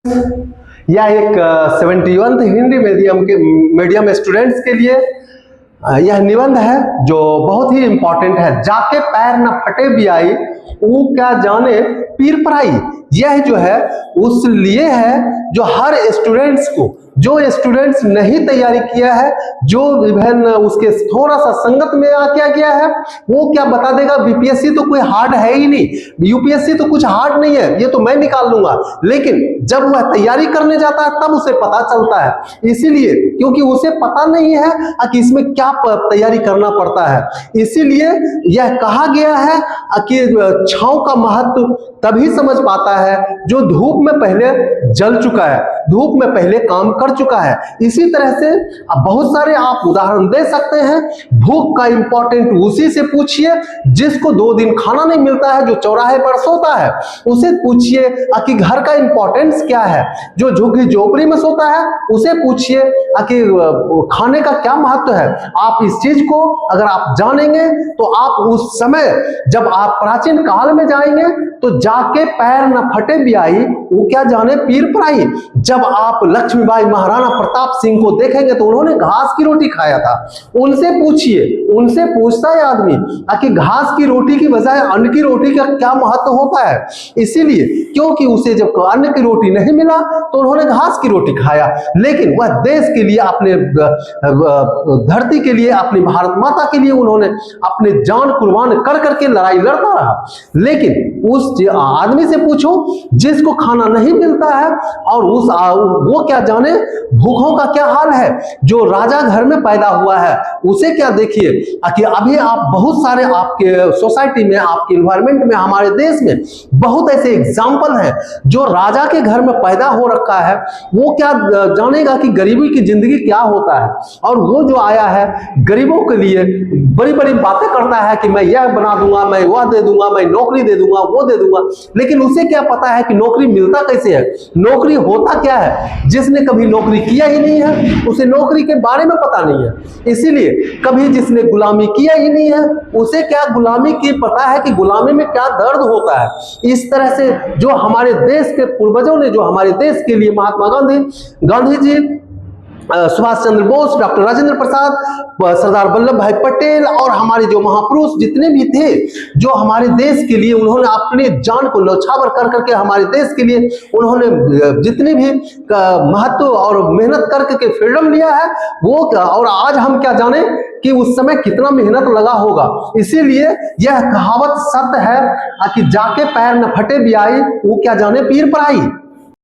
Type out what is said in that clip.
यह एक 71th Hindi medium students के लिए यह निबंध है जो बहुत ही इंपॉर्टेंट है। जाके पैर न फटे बियाई वो क्या जाने पीर पराई। यह जो है उस लिए है जो हर स्टूडेंट्स को, जो स्टूडेंट्स नहीं तैयारी किया है, जो विभिन्न उसके थोड़ा सा संगत में आ क्या किया है, वो क्या बता देगा बीपीएससी तो कोई हार्ड है ही नहीं, यूपीएससी तो कुछ हार्ड नहीं है, ये तो मैं निकाल लूंगा। लेकिन जब वह तैयारी करने जाता है तब उसे पता चलता है। इसीलिए क्योंकि उसे पता नहीं है कि इसमें क्या तैयारी करना पड़ता है, इसीलिए यह कहा गया है कि छांव का महत्व तभी समझ पाता है जो धूप में पहले जल चुका है, धूप में पहले काम कर चुका है। इसी तरह से बहुत सारे आप उदाहरण दे सकते हैं। भूख का इंपॉर्टेंट उसी से पूछिए जिसको 2 दिन खाना नहीं मिलता है, जो चौराहे पर सोता है, उसे पूछिए कि घर का इंपॉर्टेंस क्या है। जो झुग्गी झोपड़ी में सोता है उसे पूछिए कि खाने का क्या महत्व है। आप इस चीज को अगर आप जानेंगे तो आप उस समय जब आप प्राचीन काल में जाएंगे तो जाके पैर न फटे बियाई वो क्या जाने पीर पराई। जब आप लक्ष्मीबाई महाराणा प्रताप सिंह को देखेंगे तो उन्होंने घास की रोटी खाया था। उनसे पूछिए, उनसे पूछता है आदमी कि घास की रोटी की बजाय अन्न की रोटी का क्या महत्व होता है। इसीलिए क्योंकि उसे जब अन्न की रोटी नहीं मिला तो उन्होंने घास की रोटी खाया। लेकिन वह देश के लिए, अपने धरती के लिए, अपनी भारत माता के लिए उन्होंने अपने जान कुर्बान कर करके लड़ाई लड़ता रहा। लेकिन उस आदमी से पूछो जिसको खाना नहीं मिलता है और वो क्या जाने भूखों का क्या हाल है। जो राजा घर में पैदा हुआ है उसे क्या देखिए कि अभी आप बहुत सारे आपके सोसाइटी में, आपके एनवायरमेंट में, हमारे देश में बहुत ऐसे एग्जाम्पल हैं जो राजा के घर में पैदा हो रखा है। वो क्या जानेगा कि गरीबी की जिंदगी क्या होता है। और वो जो आया है गरीबों के लिए बड़ी बड़ी बातें करता है कि मैं यह बना दूंगा, मैं वह दे दूंगा, मैं नौकरी दे दूंगा, वो दे दूंगा। लेकिन उसे क्या पता है कि नौकरी मिलता कैसे है, नौकरी होता क्या है। जिसने कभी नौकरी किया ही नहीं है उसे नौकरी के बारे में पता नहीं है। इसीलिए कभी जिसने गुलामी किया ही नहीं है उसे क्या गुलामी की पता है कि गुलामी में क्या दर्द होता है। इस तरह से जो हमारे देश के पूर्वजों ने, जो हमारे देश के लिए महात्मा गांधी जी, सुभाष चंद्र बोस, डॉक्टर राजेंद्र प्रसाद, सरदार वल्लभ भाई पटेल और हमारे जो महापुरुष जितने भी थे, जो हमारे देश के लिए उन्होंने अपने जान को न्यौछावर कर करके हमारे देश के लिए उन्होंने जितने भी महत्व और मेहनत करके फ्रीडम लिया है वो, और आज हम क्या जाने कि उस समय कितना मेहनत लगा होगा। इसीलिए यह कहावत सत्य है कि जाके पैर न फटे बियाई वो क्या जाने पीर पराई।